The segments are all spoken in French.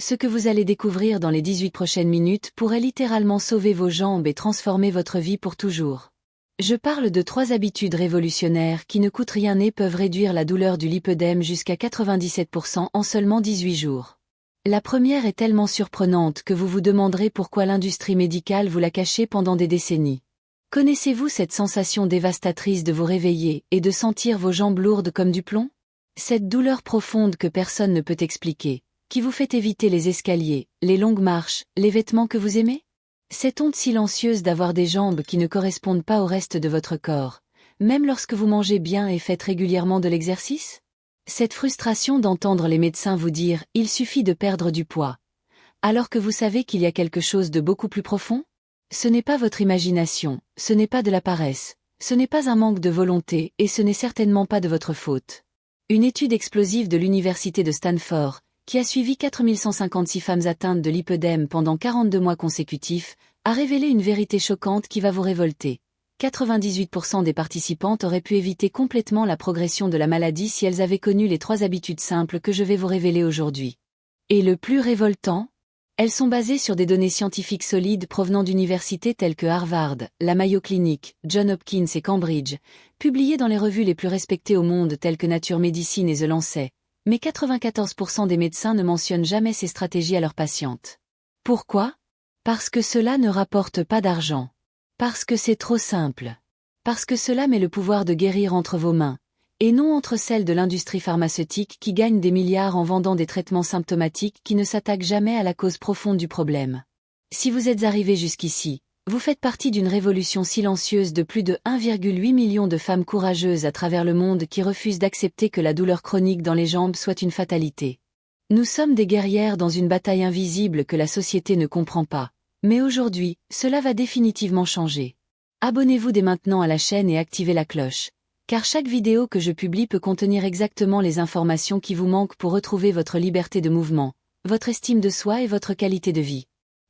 Ce que vous allez découvrir dans les 18 prochaines minutes pourrait littéralement sauver vos jambes et transformer votre vie pour toujours. Je parle de 3 habitudes révolutionnaires qui ne coûtent rien et peuvent réduire la douleur du lipœdème jusqu'à 97% en seulement 18 jours. La première est tellement surprenante que vous vous demanderez pourquoi l'industrie médicale vous l'a cachée pendant des décennies. Connaissez-vous cette sensation dévastatrice de vous réveiller et de sentir vos jambes lourdes comme du plomb? Cette douleur profonde que personne ne peut expliquer, qui vous fait éviter les escaliers, les longues marches, les vêtements que vous aimez? Cette honte silencieuse d'avoir des jambes qui ne correspondent pas au reste de votre corps, même lorsque vous mangez bien et faites régulièrement de l'exercice? Cette frustration d'entendre les médecins vous dire « il suffit de perdre du poids », alors que vous savez qu'il y a quelque chose de beaucoup plus profond? Ce n'est pas votre imagination, ce n'est pas de la paresse, ce n'est pas un manque de volonté et ce n'est certainement pas de votre faute. Une étude explosive de l'université de Stanford, qui a suivi 4156 femmes atteintes de lipœdème pendant 42 mois consécutifs, a révélé une vérité choquante qui va vous révolter. 98% des participantes auraient pu éviter complètement la progression de la maladie si elles avaient connu les 3 habitudes simples que je vais vous révéler aujourd'hui. Et le plus révoltant? Elles sont basées sur des données scientifiques solides provenant d'universités telles que Harvard, la Mayo Clinic, Johns Hopkins et Cambridge, publiées dans les revues les plus respectées au monde telles que Nature Medicine et The Lancet, mais 94% des médecins ne mentionnent jamais ces stratégies à leurs patientes. Pourquoi? Parce que cela ne rapporte pas d'argent. Parce que c'est trop simple. Parce que cela met le pouvoir de guérir entre vos mains, et non entre celles de l'industrie pharmaceutique qui gagne des milliards en vendant des traitements symptomatiques qui ne s'attaquent jamais à la cause profonde du problème. Si vous êtes arrivé jusqu'ici, vous faites partie d'une révolution silencieuse de plus de 1,8 million de femmes courageuses à travers le monde qui refusent d'accepter que la douleur chronique dans les jambes soit une fatalité. Nous sommes des guerrières dans une bataille invisible que la société ne comprend pas. Mais aujourd'hui, cela va définitivement changer. Abonnez-vous dès maintenant à la chaîne et activez la cloche, car chaque vidéo que je publie peut contenir exactement les informations qui vous manquent pour retrouver votre liberté de mouvement, votre estime de soi et votre qualité de vie.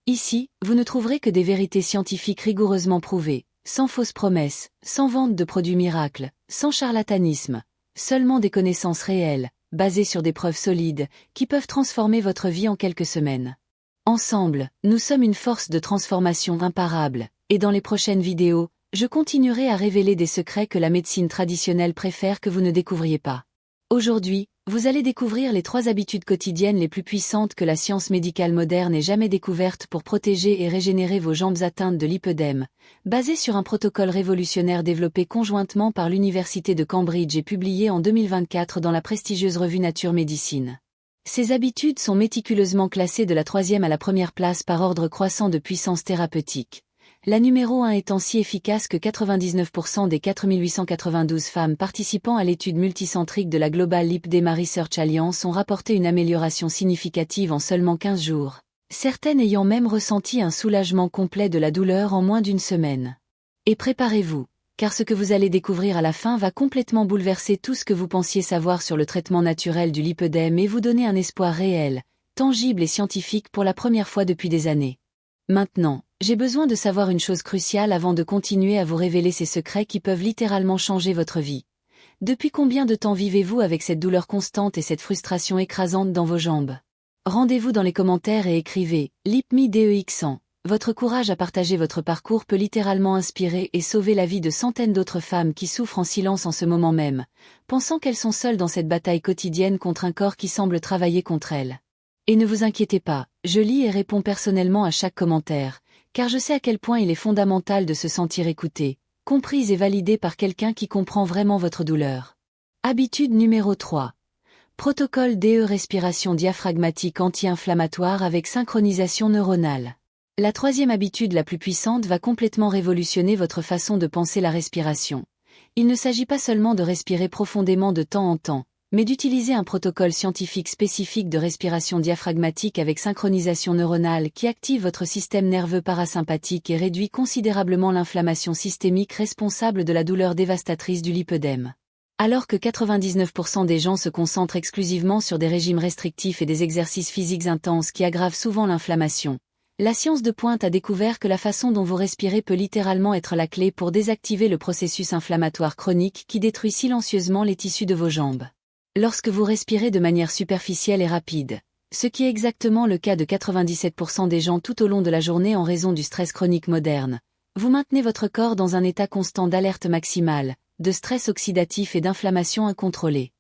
Ici, vous ne trouverez que des vérités scientifiques rigoureusement prouvées, sans fausses promesses, sans vente de produits miracles, sans charlatanisme, seulement des connaissances réelles, basées sur des preuves solides, qui peuvent transformer votre vie en quelques semaines. Ensemble, nous sommes une force de transformation imparable, et dans les prochaines vidéos, je continuerai à révéler des secrets que la médecine traditionnelle préfère que vous ne découvriez pas. Aujourd'hui, vous allez découvrir les 3 habitudes quotidiennes les plus puissantes que la science médicale moderne ait jamais découvertes pour protéger et régénérer vos jambes atteintes de lipœdème, basées sur un protocole révolutionnaire développé conjointement par l'Université de Cambridge et publié en 2024 dans la prestigieuse revue Nature Medicine. Ces habitudes sont méticuleusement classées de la 3e à la 1re place par ordre croissant de puissance thérapeutique. La numéro 1 étant si efficace que 99% des 4892 femmes participant à l'étude multicentrique de la Global Lipedema Research Alliance ont rapporté une amélioration significative en seulement 15 jours, certaines ayant même ressenti un soulagement complet de la douleur en moins d'une semaine. Et préparez-vous, car ce que vous allez découvrir à la fin va complètement bouleverser tout ce que vous pensiez savoir sur le traitement naturel du lipœdème et vous donner un espoir réel, tangible et scientifique pour la première fois depuis des années. Maintenant, j'ai besoin de savoir une chose cruciale avant de continuer à vous révéler ces secrets qui peuvent littéralement changer votre vie. Depuis combien de temps vivez-vous avec cette douleur constante et cette frustration écrasante dans vos jambes? Rendez-vous dans les commentaires et écrivez « LipMeDEX100 ». Votre courage à partager votre parcours peut littéralement inspirer et sauver la vie de centaines d'autres femmes qui souffrent en silence en ce moment même, pensant qu'elles sont seules dans cette bataille quotidienne contre un corps qui semble travailler contre elles. Et ne vous inquiétez pas, je lis et réponds personnellement à chaque commentaire, car je sais à quel point il est fondamental de se sentir écoutée, comprise et validée par quelqu'un qui comprend vraiment votre douleur. Habitude numéro 3. Protocole DE respiration diaphragmatique anti-inflammatoire avec synchronisation neuronale. La 3e habitude la plus puissante va complètement révolutionner votre façon de penser la respiration. Il ne s'agit pas seulement de respirer profondément de temps en temps, mais d'utiliser un protocole scientifique spécifique de respiration diaphragmatique avec synchronisation neuronale qui active votre système nerveux parasympathique et réduit considérablement l'inflammation systémique responsable de la douleur dévastatrice du lipœdème. Alors que 99% des gens se concentrent exclusivement sur des régimes restrictifs et des exercices physiques intenses qui aggravent souvent l'inflammation, la science de pointe a découvert que la façon dont vous respirez peut littéralement être la clé pour désactiver le processus inflammatoire chronique qui détruit silencieusement les tissus de vos jambes. Lorsque vous respirez de manière superficielle et rapide, Ce qui est exactement le cas de 97% des gens tout au long de la journée en raison du stress chronique moderne. Vous maintenez votre corps dans un état constant d'alerte maximale, de stress oxydatif et d'inflammation incontrôlée.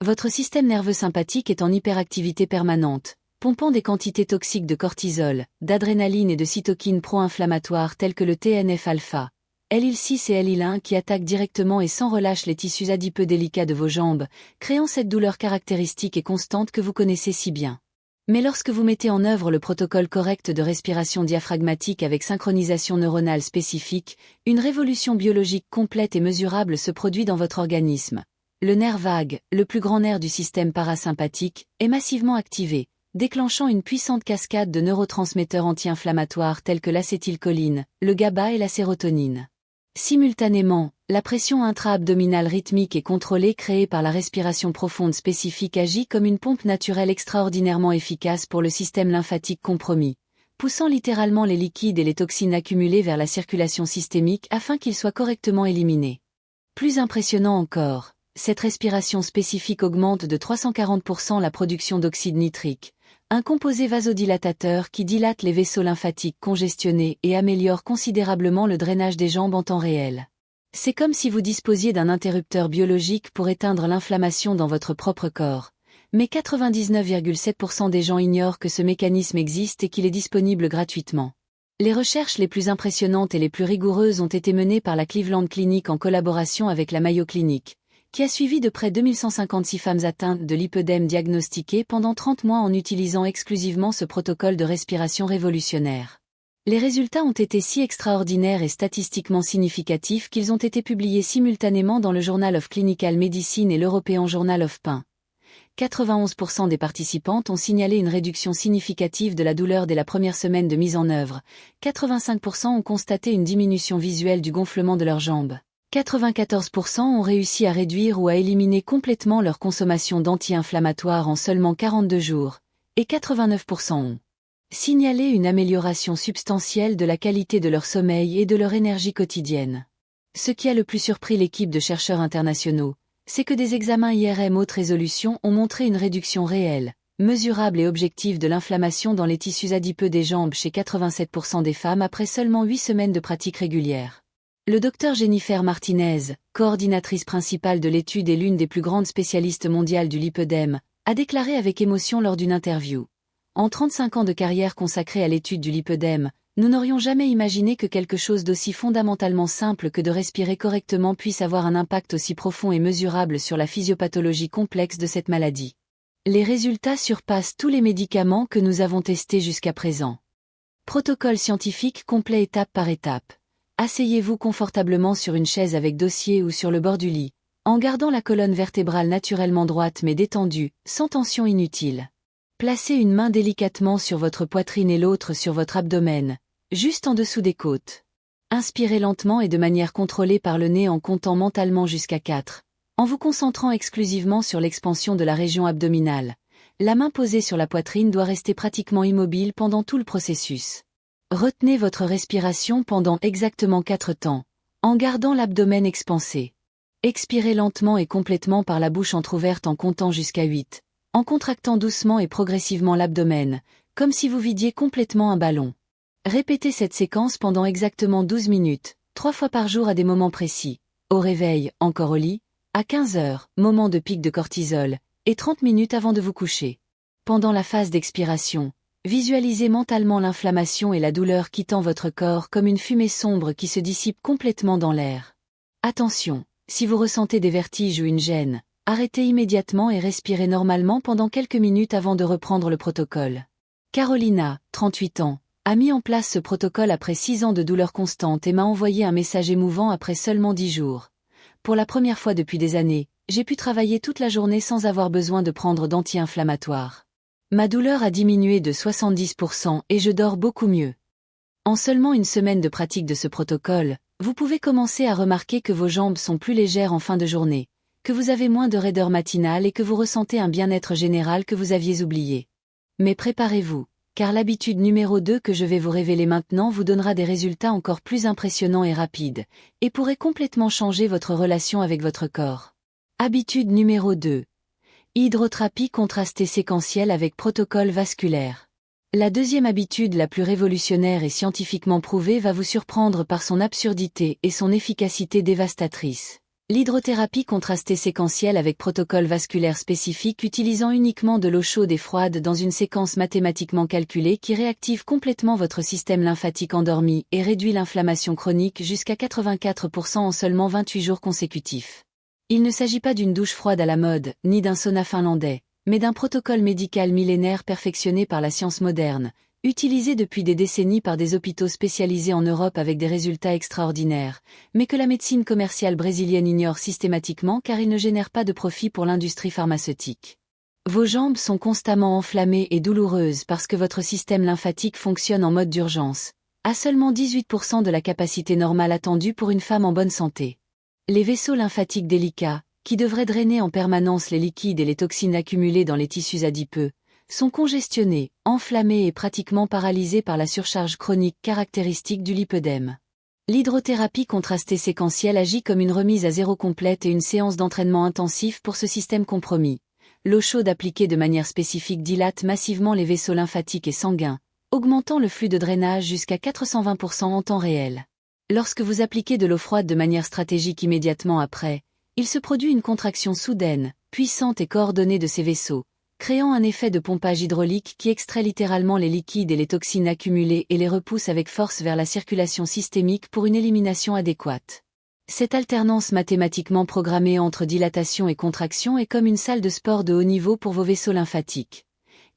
Votre système nerveux sympathique est en hyperactivité permanente, pompant des quantités toxiques de cortisol, d'adrénaline et de cytokines pro-inflammatoires telles que le TNF-alpha, LIL6 et LIL1 qui attaquent directement et sans relâche les tissus adipeux délicats de vos jambes, créant cette douleur caractéristique et constante que vous connaissez si bien. Mais lorsque vous mettez en œuvre le protocole correct de respiration diaphragmatique avec synchronisation neuronale spécifique, une révolution biologique complète et mesurable se produit dans votre organisme. Le nerf vague, le plus grand nerf du système parasympathique, est massivement activé, déclenchant une puissante cascade de neurotransmetteurs anti-inflammatoires tels que l'acétylcholine, le GABA et la sérotonine. Simultanément, la pression intra-abdominale rythmique et contrôlée créée par la respiration profonde spécifique agit comme une pompe naturelle extraordinairement efficace pour le système lymphatique compromis, poussant littéralement les liquides et les toxines accumulées vers la circulation systémique afin qu'ils soient correctement éliminés. Plus impressionnant encore, cette respiration spécifique augmente de 340% la production d'oxyde nitrique, un composé vasodilatateur qui dilate les vaisseaux lymphatiques congestionnés et améliore considérablement le drainage des jambes en temps réel. C'est comme si vous disposiez d'un interrupteur biologique pour éteindre l'inflammation dans votre propre corps. Mais 99,7% des gens ignorent que ce mécanisme existe et qu'il est disponible gratuitement. Les recherches les plus impressionnantes et les plus rigoureuses ont été menées par la Cleveland Clinic en collaboration avec la Mayo Clinic, qui a suivi de près 2156 femmes atteintes de lipœdème diagnostiquées pendant 30 mois en utilisant exclusivement ce protocole de respiration révolutionnaire. Les résultats ont été si extraordinaires et statistiquement significatifs qu'ils ont été publiés simultanément dans le Journal of Clinical Medicine et l'European Journal of Pain. 91% des participantes ont signalé une réduction significative de la douleur dès la première semaine de mise en œuvre, 85% ont constaté une diminution visuelle du gonflement de leurs jambes. 94% ont réussi à réduire ou à éliminer complètement leur consommation d'anti-inflammatoires en seulement 42 jours, et 89% ont signalé une amélioration substantielle de la qualité de leur sommeil et de leur énergie quotidienne. Ce qui a le plus surpris l'équipe de chercheurs internationaux, c'est que des examens IRM haute résolution ont montré une réduction réelle, mesurable et objective de l'inflammation dans les tissus adipeux des jambes chez 87% des femmes après seulement 8 semaines de pratique régulière. Le Dr Jennifer Martinez, coordinatrice principale de l'étude et l'une des plus grandes spécialistes mondiales du lipœdème, a déclaré avec émotion lors d'une interview. En 35 ans de carrière consacrée à l'étude du lipœdème, nous n'aurions jamais imaginé que quelque chose d'aussi fondamentalement simple que de respirer correctement puisse avoir un impact aussi profond et mesurable sur la physiopathologie complexe de cette maladie. Les résultats surpassent tous les médicaments que nous avons testés jusqu'à présent. Protocole scientifique complet étape par étape. Asseyez-vous confortablement sur une chaise avec dossier ou sur le bord du lit, en gardant la colonne vertébrale naturellement droite mais détendue, sans tension inutile. Placez une main délicatement sur votre poitrine et l'autre sur votre abdomen, juste en dessous des côtes. Inspirez lentement et de manière contrôlée par le nez en comptant mentalement jusqu'à 4, en vous concentrant exclusivement sur l'expansion de la région abdominale. La main posée sur la poitrine doit rester pratiquement immobile pendant tout le processus. Retenez votre respiration pendant exactement 4 temps, en gardant l'abdomen expansé. Expirez lentement et complètement par la bouche entrouverte en comptant jusqu'à 8, en contractant doucement et progressivement l'abdomen, comme si vous vidiez complètement un ballon. Répétez cette séquence pendant exactement 12 minutes, 3 fois par jour à des moments précis. Au réveil, encore au lit, à 15 heures, moment de pic de cortisol, et 30 minutes avant de vous coucher. Pendant la phase d'expiration, visualisez mentalement l'inflammation et la douleur quittant votre corps comme une fumée sombre qui se dissipe complètement dans l'air. Attention, si vous ressentez des vertiges ou une gêne, arrêtez immédiatement et respirez normalement pendant quelques minutes avant de reprendre le protocole. Carolina, 38 ans, a mis en place ce protocole après 6 ans de douleur constante et m'a envoyé un message émouvant après seulement 10 jours. Pour la première fois depuis des années, j'ai pu travailler toute la journée sans avoir besoin de prendre d'anti-inflammatoires. Ma douleur a diminué de 70% et je dors beaucoup mieux. En seulement une semaine de pratique de ce protocole, vous pouvez commencer à remarquer que vos jambes sont plus légères en fin de journée, que vous avez moins de raideur matinale et que vous ressentez un bien-être général que vous aviez oublié. Mais préparez-vous, car l'habitude numéro 2 que je vais vous révéler maintenant vous donnera des résultats encore plus impressionnants et rapides, et pourrait complètement changer votre relation avec votre corps. Habitude numéro 2. Hydrothérapie contrastée séquentielle avec protocole vasculaire. La deuxième habitude la plus révolutionnaire et scientifiquement prouvée va vous surprendre par son absurdité et son efficacité dévastatrice. L'hydrothérapie contrastée séquentielle avec protocole vasculaire spécifique utilisant uniquement de l'eau chaude et froide dans une séquence mathématiquement calculée qui réactive complètement votre système lymphatique endormi et réduit l'inflammation chronique jusqu'à 84% en seulement 28 jours consécutifs. Il ne s'agit pas d'une douche froide à la mode, ni d'un sauna finlandais, mais d'un protocole médical millénaire perfectionné par la science moderne, utilisé depuis des décennies par des hôpitaux spécialisés en Europe avec des résultats extraordinaires, mais que la médecine commerciale brésilienne ignore systématiquement car il ne génère pas de profit pour l'industrie pharmaceutique. Vos jambes sont constamment enflammées et douloureuses parce que votre système lymphatique fonctionne en mode d'urgence, à seulement 18% de la capacité normale attendue pour une femme en bonne santé. Les vaisseaux lymphatiques délicats, qui devraient drainer en permanence les liquides et les toxines accumulées dans les tissus adipeux, sont congestionnés, enflammés et pratiquement paralysés par la surcharge chronique caractéristique du lipœdème. L'hydrothérapie contrastée séquentielle agit comme une remise à zéro complète et une séance d'entraînement intensif pour ce système compromis. L'eau chaude appliquée de manière spécifique dilate massivement les vaisseaux lymphatiques et sanguins, augmentant le flux de drainage jusqu'à 420% en temps réel. Lorsque vous appliquez de l'eau froide de manière stratégique immédiatement après, il se produit une contraction soudaine, puissante et coordonnée de ces vaisseaux, créant un effet de pompage hydraulique qui extrait littéralement les liquides et les toxines accumulées et les repousse avec force vers la circulation systémique pour une élimination adéquate. Cette alternance mathématiquement programmée entre dilatation et contraction est comme une salle de sport de haut niveau pour vos vaisseaux lymphatiques.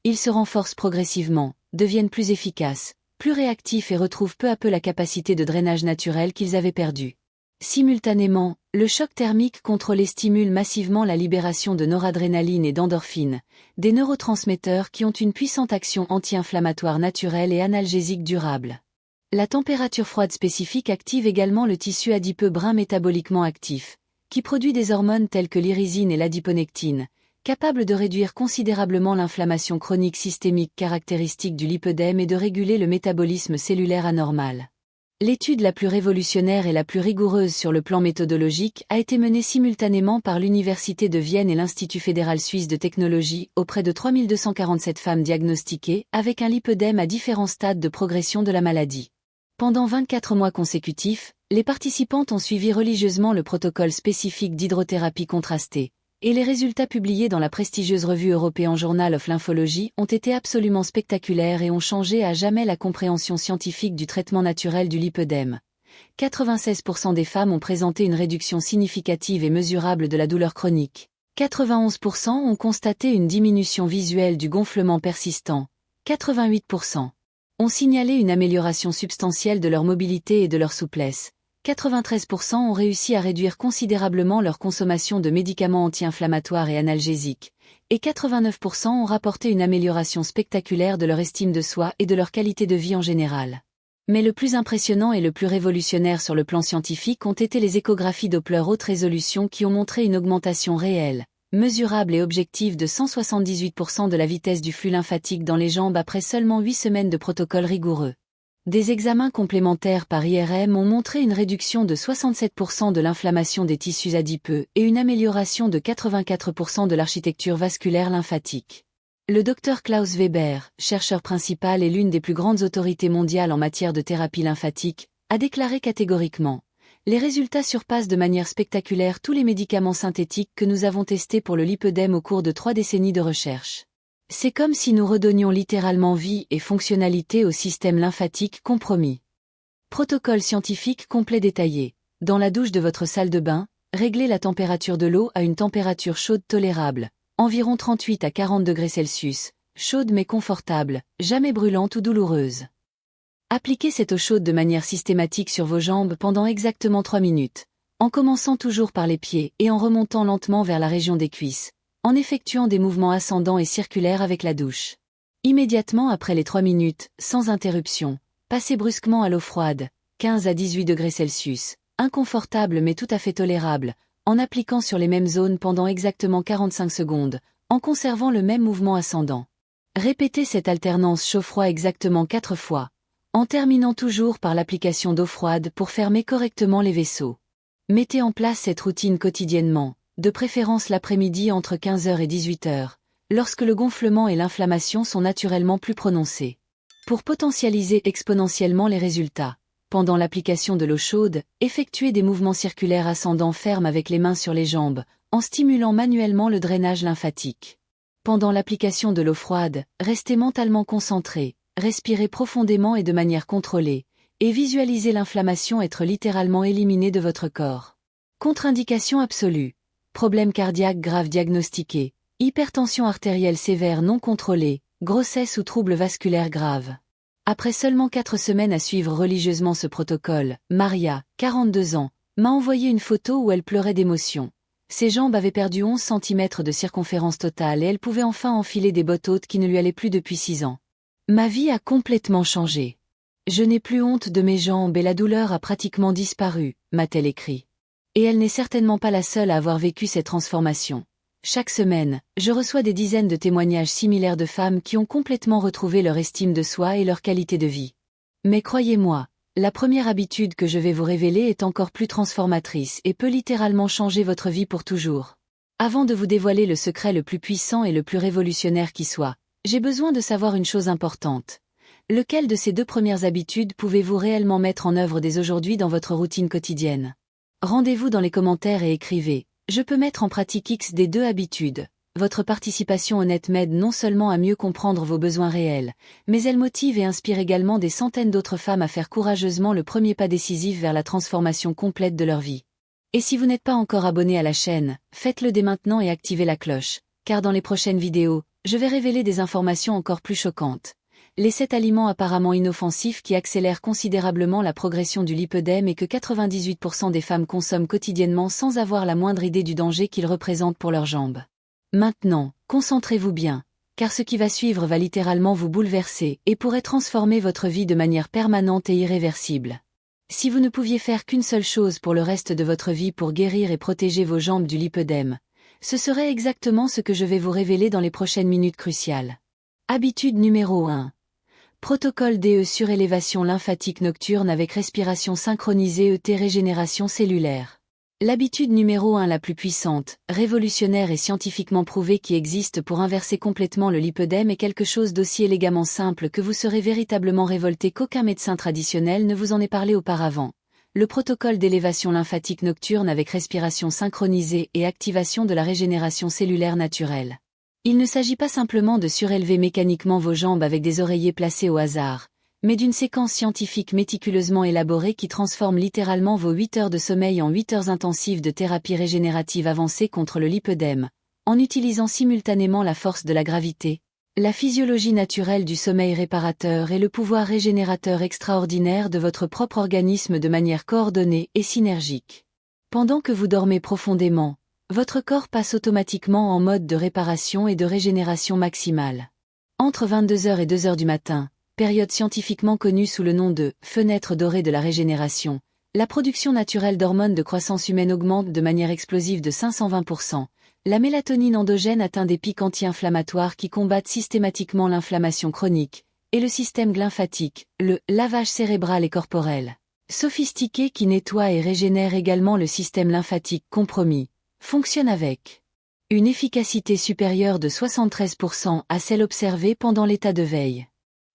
Ils se renforcent progressivement, deviennent plus efficaces, plus réactifs et retrouvent peu à peu la capacité de drainage naturel qu'ils avaient perdue. Simultanément, le choc thermique contrôle et stimule massivement la libération de noradrénaline et d'endorphines, des neurotransmetteurs qui ont une puissante action anti-inflammatoire naturelle et analgésique durable. La température froide spécifique active également le tissu adipeux brun métaboliquement actif, qui produit des hormones telles que l'irisine et l'adiponectine, capables de réduire considérablement l'inflammation chronique systémique caractéristique du lipœdème et de réguler le métabolisme cellulaire anormal. L'étude la plus révolutionnaire et la plus rigoureuse sur le plan méthodologique a été menée simultanément par l'Université de Vienne et l'Institut fédéral suisse de technologie auprès de 3247 femmes diagnostiquées avec un lipœdème à différents stades de progression de la maladie. Pendant 24 mois consécutifs, les participantes ont suivi religieusement le protocole spécifique d'hydrothérapie contrastée, et les résultats publiés dans la prestigieuse revue European Journal of Lymphology ont été absolument spectaculaires et ont changé à jamais la compréhension scientifique du traitement naturel du lipœdème. 96% des femmes ont présenté une réduction significative et mesurable de la douleur chronique. 91% ont constaté une diminution visuelle du gonflement persistant. 88% ont signalé une amélioration substantielle de leur mobilité et de leur souplesse. 93% ont réussi à réduire considérablement leur consommation de médicaments anti-inflammatoires et analgésiques, et 89% ont rapporté une amélioration spectaculaire de leur estime de soi et de leur qualité de vie en général. Mais le plus impressionnant et le plus révolutionnaire sur le plan scientifique ont été les échographies Doppler haute résolution qui ont montré une augmentation réelle, mesurable et objective de 178% de la vitesse du flux lymphatique dans les jambes après seulement 8 semaines de protocole rigoureux. Des examens complémentaires par IRM ont montré une réduction de 67% de l'inflammation des tissus adipeux et une amélioration de 84% de l'architecture vasculaire lymphatique. Le Dr Klaus Weber, chercheur principal et l'une des plus grandes autorités mondiales en matière de thérapie lymphatique, a déclaré catégoriquement: les résultats surpassent de manière spectaculaire tous les médicaments synthétiques que nous avons testés pour le lipœdème au cours de 3 décennies de recherche. C'est comme si nous redonnions littéralement vie et fonctionnalité au système lymphatique compromis. Protocole scientifique complet détaillé. Dans la douche de votre salle de bain, réglez la température de l'eau à une température chaude tolérable, environ 38 à 40 degrés Celsius, chaude mais confortable, jamais brûlante ou douloureuse. Appliquez cette eau chaude de manière systématique sur vos jambes pendant exactement 3 minutes, en commençant toujours par les pieds et en remontant lentement vers la région des cuisses, en effectuant des mouvements ascendants et circulaires avec la douche. Immédiatement après les 3 minutes, sans interruption, passez brusquement à l'eau froide, 15 à 18 degrés Celsius, inconfortable mais tout à fait tolérable, en appliquant sur les mêmes zones pendant exactement 45 secondes, en conservant le même mouvement ascendant. Répétez cette alternance chaud-froid exactement 4 fois, en terminant toujours par l'application d'eau froide pour fermer correctement les vaisseaux. Mettez en place cette routine quotidiennement, de préférence l'après-midi entre 15 heures et 18 heures, lorsque le gonflement et l'inflammation sont naturellement plus prononcés. Pour potentialiser exponentiellement les résultats, pendant l'application de l'eau chaude, effectuez des mouvements circulaires ascendants fermes avec les mains sur les jambes, en stimulant manuellement le drainage lymphatique. Pendant l'application de l'eau froide, restez mentalement concentré, respirez profondément et de manière contrôlée, et visualisez l'inflammation être littéralement éliminée de votre corps. Contre-indication absolue. Problème cardiaque grave diagnostiqué, hypertension artérielle sévère non contrôlée, grossesse ou troubles vasculaires graves. Après seulement 4 semaines à suivre religieusement ce protocole, Maria, 42 ans, m'a envoyé une photo où elle pleurait d'émotion. Ses jambes avaient perdu 11 cm de circonférence totale et elle pouvait enfin enfiler des bottes hautes qui ne lui allaient plus depuis 6 ans. Ma vie a complètement changé. Je n'ai plus honte de mes jambes et la douleur a pratiquement disparu, m'a-t-elle écrit. Et elle n'est certainement pas la seule à avoir vécu cette transformation. Chaque semaine, je reçois des dizaines de témoignages similaires de femmes qui ont complètement retrouvé leur estime de soi et leur qualité de vie. Mais croyez-moi, la première habitude que je vais vous révéler est encore plus transformatrice et peut littéralement changer votre vie pour toujours. Avant de vous dévoiler le secret le plus puissant et le plus révolutionnaire qui soit, j'ai besoin de savoir une chose importante. Lequel de ces 2 premières habitudes pouvez-vous réellement mettre en œuvre dès aujourd'hui dans votre routine quotidienne? Rendez-vous dans les commentaires et écrivez. Je peux mettre en pratique X des 2 habitudes. Votre participation honnête m'aide non seulement à mieux comprendre vos besoins réels, mais elle motive et inspire également des centaines d'autres femmes à faire courageusement le premier pas décisif vers la transformation complète de leur vie. Et si vous n'êtes pas encore abonné à la chaîne, faites-le dès maintenant et activez la cloche, car dans les prochaines vidéos, je vais révéler des informations encore plus choquantes. Les 7 aliments apparemment inoffensifs qui accélèrent considérablement la progression du lipœdème et que 98% des femmes consomment quotidiennement sans avoir la moindre idée du danger qu'ils représentent pour leurs jambes. Maintenant, concentrez-vous bien, car ce qui va suivre va littéralement vous bouleverser et pourrait transformer votre vie de manière permanente et irréversible. Si vous ne pouviez faire qu'une seule chose pour le reste de votre vie pour guérir et protéger vos jambes du lipœdème, ce serait exactement ce que je vais vous révéler dans les prochaines minutes cruciales. Habitude numéro 1. Protocole DE surélévation lymphatique nocturne avec respiration synchronisée ET régénération cellulaire. L'habitude numéro 1 la plus puissante, révolutionnaire et scientifiquement prouvée qui existe pour inverser complètement le lipœdème est quelque chose d'aussi élégamment simple que vous serez véritablement révolté qu'aucun médecin traditionnel ne vous en ait parlé auparavant. Le protocole d'élévation lymphatique nocturne avec respiration synchronisée et activation de la régénération cellulaire naturelle. Il ne s'agit pas simplement de surélever mécaniquement vos jambes avec des oreillers placés au hasard, mais d'une séquence scientifique méticuleusement élaborée qui transforme littéralement vos 8 heures de sommeil en 8 heures intensives de thérapie régénérative avancée contre le lipœdème, en utilisant simultanément la force de la gravité, la physiologie naturelle du sommeil réparateur et le pouvoir régénérateur extraordinaire de votre propre organisme de manière coordonnée et synergique. Pendant que vous dormez profondément, votre corps passe automatiquement en mode de réparation et de régénération maximale. Entre 22 heures et 2 heures du matin, période scientifiquement connue sous le nom de « fenêtre dorée de la régénération », la production naturelle d'hormones de croissance humaine augmente de manière explosive de 520%, la mélatonine endogène atteint des pics anti-inflammatoires qui combattent systématiquement l'inflammation chronique, et le système lymphatique, le « lavage cérébral et corporel », sophistiqué qui nettoie et régénère également le système lymphatique compromis, fonctionne avec une efficacité supérieure de 73% à celle observée pendant l'état de veille.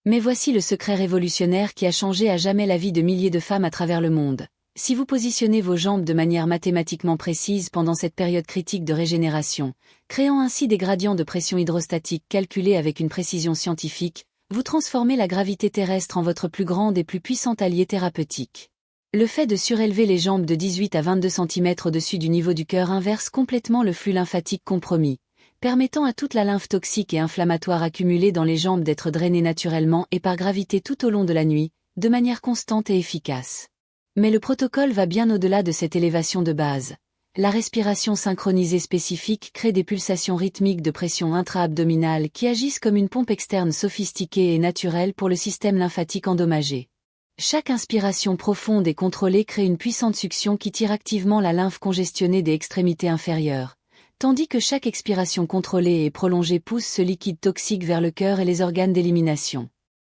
Mais voici le secret révolutionnaire qui a changé à jamais la vie de milliers de femmes à travers le monde. Si vous positionnez vos jambes de manière mathématiquement précise pendant cette période critique de régénération, créant ainsi des gradients de pression hydrostatique calculés avec une précision scientifique, vous transformez la gravité terrestre en votre plus grande et plus puissante alliée thérapeutique. Le fait de surélever les jambes de 18 à 22 cm au-dessus du niveau du cœur inverse complètement le flux lymphatique compromis, permettant à toute la lymphe toxique et inflammatoire accumulée dans les jambes d'être drainée naturellement et par gravité tout au long de la nuit, de manière constante et efficace. Mais le protocole va bien au-delà de cette élévation de base. La respiration synchronisée spécifique crée des pulsations rythmiques de pression intra-abdominale qui agissent comme une pompe externe sophistiquée et naturelle pour le système lymphatique endommagé. Chaque inspiration profonde et contrôlée crée une puissante succion qui tire activement la lymphe congestionnée des extrémités inférieures, tandis que chaque expiration contrôlée et prolongée pousse ce liquide toxique vers le cœur et les organes d'élimination.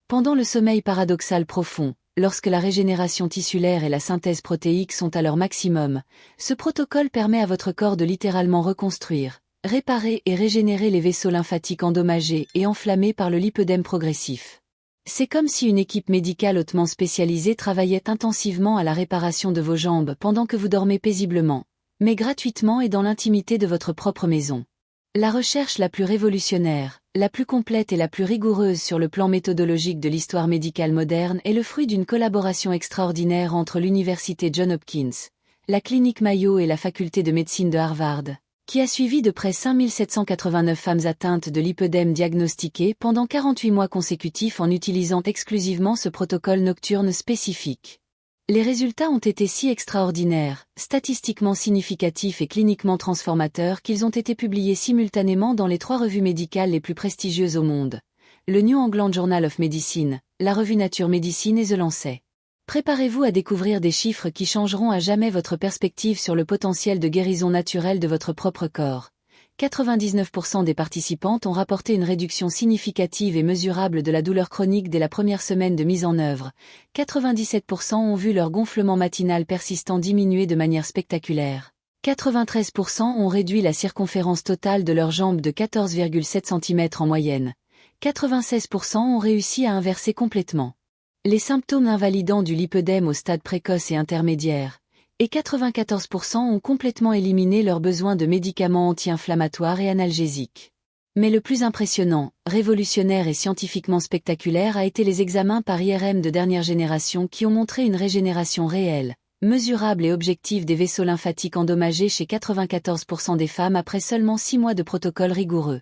Pendant le sommeil paradoxal profond, lorsque la régénération tissulaire et la synthèse protéique sont à leur maximum, ce protocole permet à votre corps de littéralement reconstruire, réparer et régénérer les vaisseaux lymphatiques endommagés et enflammés par le lipœdème progressif. C'est comme si une équipe médicale hautement spécialisée travaillait intensivement à la réparation de vos jambes pendant que vous dormez paisiblement, mais gratuitement et dans l'intimité de votre propre maison. La recherche la plus révolutionnaire, la plus complète et la plus rigoureuse sur le plan méthodologique de l'histoire médicale moderne est le fruit d'une collaboration extraordinaire entre l'Université Johns Hopkins, la clinique Mayo et la faculté de médecine de Harvard, qui a suivi de près 5789 femmes atteintes de lipœdème diagnostiquées pendant 48 mois consécutifs en utilisant exclusivement ce protocole nocturne spécifique. Les résultats ont été si extraordinaires, statistiquement significatifs et cliniquement transformateurs qu'ils ont été publiés simultanément dans les 3 revues médicales les plus prestigieuses au monde, le New England Journal of Medicine, la revue Nature Medicine et The Lancet. Préparez-vous à découvrir des chiffres qui changeront à jamais votre perspective sur le potentiel de guérison naturelle de votre propre corps. 99% des participantes ont rapporté une réduction significative et mesurable de la douleur chronique dès la première semaine de mise en œuvre. 97% ont vu leur gonflement matinal persistant diminuer de manière spectaculaire. 93% ont réduit la circonférence totale de leurs jambes de 14,7 cm en moyenne. 96% ont réussi à inverser complètement les symptômes invalidants du lipœdème au stade précoce et intermédiaire, et 94% ont complètement éliminé leur besoin de médicaments anti-inflammatoires et analgésiques. Mais le plus impressionnant, révolutionnaire et scientifiquement spectaculaire a été les examens par IRM de dernière génération qui ont montré une régénération réelle, mesurable et objective des vaisseaux lymphatiques endommagés chez 94% des femmes après seulement 6 mois de protocole rigoureux.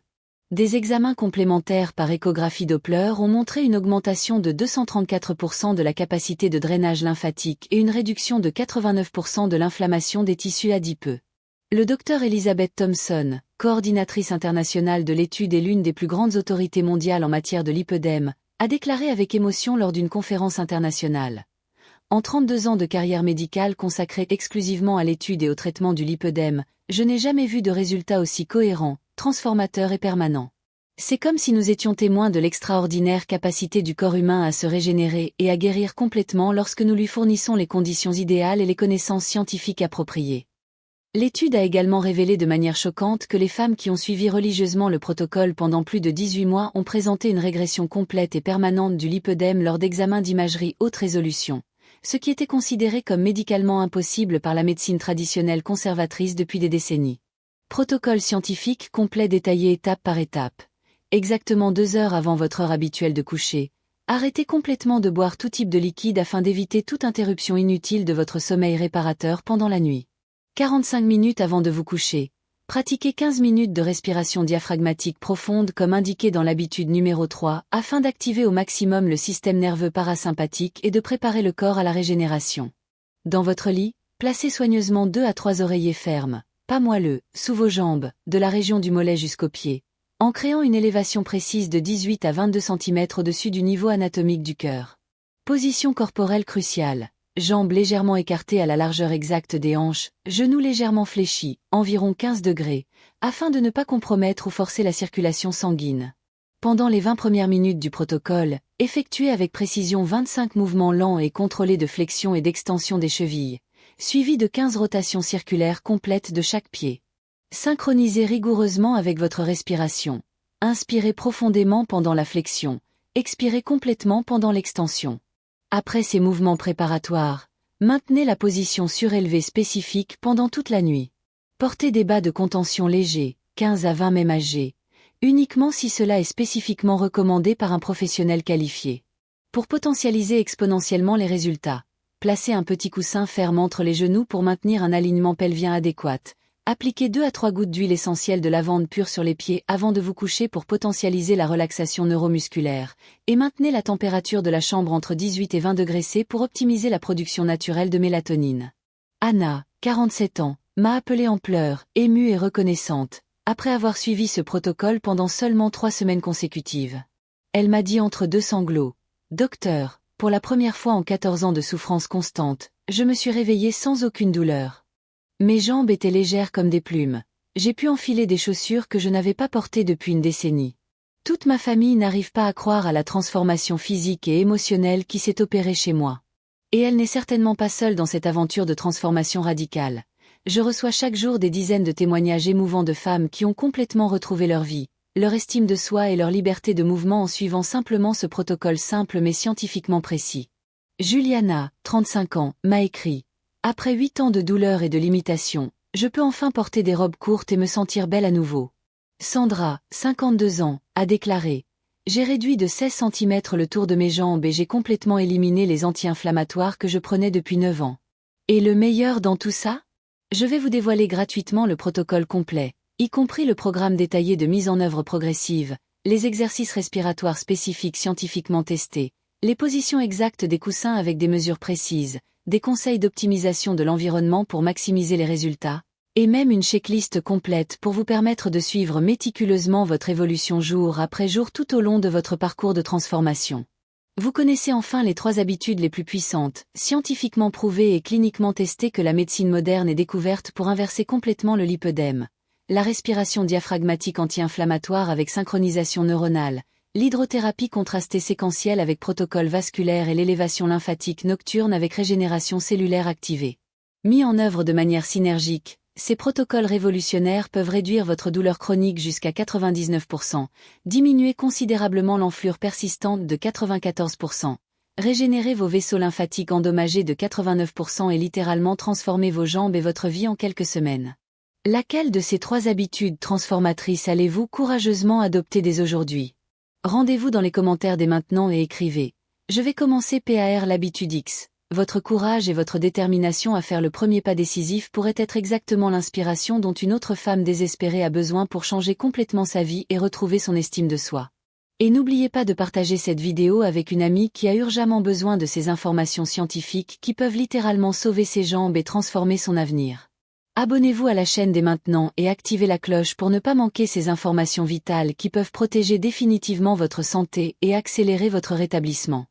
Des examens complémentaires par échographie Doppler ont montré une augmentation de 234% de la capacité de drainage lymphatique et une réduction de 89% de l'inflammation des tissus adipeux. Le Dr Elizabeth Thompson, coordinatrice internationale de l'étude et l'une des plus grandes autorités mondiales en matière de lipœdème, a déclaré avec émotion lors d'une conférence internationale. En 32 ans de carrière médicale consacrée exclusivement à l'étude et au traitement du lipœdème, je n'ai jamais vu de résultat aussi cohérent, transformateur et permanent. C'est comme si nous étions témoins de l'extraordinaire capacité du corps humain à se régénérer et à guérir complètement lorsque nous lui fournissons les conditions idéales et les connaissances scientifiques appropriées. L'étude a également révélé de manière choquante que les femmes qui ont suivi religieusement le protocole pendant plus de 18 mois ont présenté une régression complète et permanente du lipœdème lors d'examens d'imagerie haute résolution, ce qui était considéré comme médicalement impossible par la médecine traditionnelle conservatrice depuis des décennies. Protocole scientifique complet détaillé étape par étape. Exactement 2 heures avant votre heure habituelle de coucher, arrêtez complètement de boire tout type de liquide afin d'éviter toute interruption inutile de votre sommeil réparateur pendant la nuit. 45 minutes avant de vous coucher, pratiquez 15 minutes de respiration diaphragmatique profonde comme indiqué dans l'habitude numéro 3 afin d'activer au maximum le système nerveux parasympathique et de préparer le corps à la régénération. Dans votre lit, placez soigneusement 2 à 3 oreillers fermes, pas moelleux, sous vos jambes, de la région du mollet jusqu'aux pieds, en créant une élévation précise de 18 à 22 cm au-dessus du niveau anatomique du cœur. Position corporelle cruciale. Jambes légèrement écartées à la largeur exacte des hanches, genoux légèrement fléchis, environ 15 degrés, afin de ne pas compromettre ou forcer la circulation sanguine. Pendant les 20 premières minutes du protocole, effectuez avec précision 25 mouvements lents et contrôlés de flexion et d'extension des chevilles, suivis de 15 rotations circulaires complètes de chaque pied. Synchronisez rigoureusement avec votre respiration. Inspirez profondément pendant la flexion, expirez complètement pendant l'extension. Après ces mouvements préparatoires, maintenez la position surélevée spécifique pendant toute la nuit. Portez des bas de contention légers, 15 à 20 mmHg, uniquement si cela est spécifiquement recommandé par un professionnel qualifié. Pour potentialiser exponentiellement les résultats, placez un petit coussin ferme entre les genoux pour maintenir un alignement pelvien adéquat. Appliquez 2 à 3 gouttes d'huile essentielle de lavande pure sur les pieds avant de vous coucher pour potentialiser la relaxation neuromusculaire, et maintenez la température de la chambre entre 18 et 20 degrés C pour optimiser la production naturelle de mélatonine. Anna, 47 ans, m'a appelée en pleurs, émue et reconnaissante, après avoir suivi ce protocole pendant seulement 3 semaines consécutives. Elle m'a dit entre 2 sanglots, « Docteur, pour la première fois en 14 ans de souffrance constante, je me suis réveillée sans aucune douleur. Mes jambes étaient légères comme des plumes. J'ai pu enfiler des chaussures que je n'avais pas portées depuis une décennie. Toute ma famille n'arrive pas à croire à la transformation physique et émotionnelle qui s'est opérée chez moi. Et elle n'est certainement pas seule dans cette aventure de transformation radicale. Je reçois chaque jour des dizaines de témoignages émouvants de femmes qui ont complètement retrouvé leur vie, leur estime de soi et leur liberté de mouvement en suivant simplement ce protocole simple mais scientifiquement précis. Juliana, 35 ans, m'a écrit « Après 8 ans de douleur et de limitation, je peux enfin porter des robes courtes et me sentir belle à nouveau. » Sandra, 52 ans, a déclaré « J'ai réduit de 16 cm le tour de mes jambes et j'ai complètement éliminé les anti-inflammatoires que je prenais depuis 9 ans. » Et le meilleur dans tout ça ? Je vais vous dévoiler gratuitement le protocole complet, y compris le programme détaillé de mise en œuvre progressive, les exercices respiratoires spécifiques scientifiquement testés, les positions exactes des coussins avec des mesures précises, des conseils d'optimisation de l'environnement pour maximiser les résultats, et même une checklist complète pour vous permettre de suivre méticuleusement votre évolution jour après jour tout au long de votre parcours de transformation. Vous connaissez enfin les 3 habitudes les plus puissantes, scientifiquement prouvées et cliniquement testées que la médecine moderne ait découvertes pour inverser complètement le lipœdème. La respiration diaphragmatique anti-inflammatoire avec synchronisation neuronale, l'hydrothérapie contrastée séquentielle avec protocole vasculaire et l'élévation lymphatique nocturne avec régénération cellulaire activée. Mis en œuvre de manière synergique, ces protocoles révolutionnaires peuvent réduire votre douleur chronique jusqu'à 99%, diminuer considérablement l'enflure persistante de 94%, régénérer vos vaisseaux lymphatiques endommagés de 89% et littéralement transformer vos jambes et votre vie en quelques semaines. Laquelle de ces 3 habitudes transformatrices allez-vous courageusement adopter dès aujourd'hui ? Rendez-vous dans les commentaires dès maintenant et écrivez « Je vais commencer PAR l'habitude X ». Votre courage et votre détermination à faire le premier pas décisif pourraient être exactement l'inspiration dont une autre femme désespérée a besoin pour changer complètement sa vie et retrouver son estime de soi. Et n'oubliez pas de partager cette vidéo avec une amie qui a urgemment besoin de ces informations scientifiques qui peuvent littéralement sauver ses jambes et transformer son avenir. Abonnez-vous à la chaîne dès maintenant et activez la cloche pour ne pas manquer ces informations vitales qui peuvent protéger définitivement votre santé et accélérer votre rétablissement.